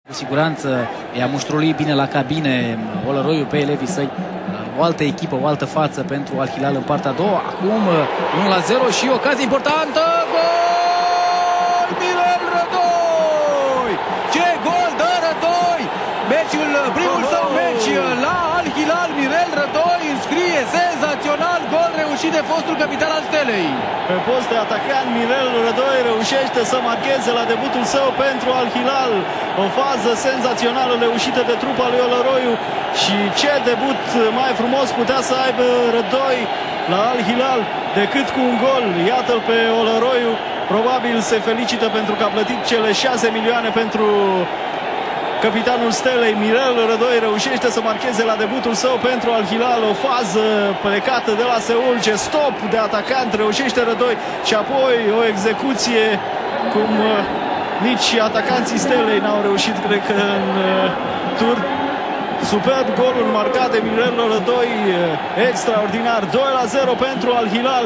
Cu siguranță i-a muștrulit bine la cabine Olăroiu pe elevii săi. O altă echipă, o altă față pentru Al Hilal în partea a doua. Acum 1-0 și ocazie importantă. Gol! Mirel Rădoi! Ce gol dă Rădoi! Primul său meci la Al Hilal. Mirel Rădoi înscrie senzațional gol reușit de fostul capitan al Stelei. Pe post de atacant, Mirel Rădoi reușește să marcheze la debutul său pentru Al Hilal. O fază senzațională reușită de trupa lui Olăroiu. Și ce debut mai frumos putea să aibă Rădoi la Al Hilal decât cu un gol. Iată-l pe Olăroiu. Probabil se felicită pentru că a plătit cele 6 milioane pentru capitanul Stelei. Mirel Rădoi reușește să marcheze la debutul său pentru Al Hilal. O fază plecată de la Seul. Ce stop de atacant reușește Rădoi. Și apoi o execuție cum nici atacanții Stelei n-au reușit, cred că, în tur. Superb golul marcat de Mirel Rădoi. Extraordinar. 2-0 pentru Al Hilal.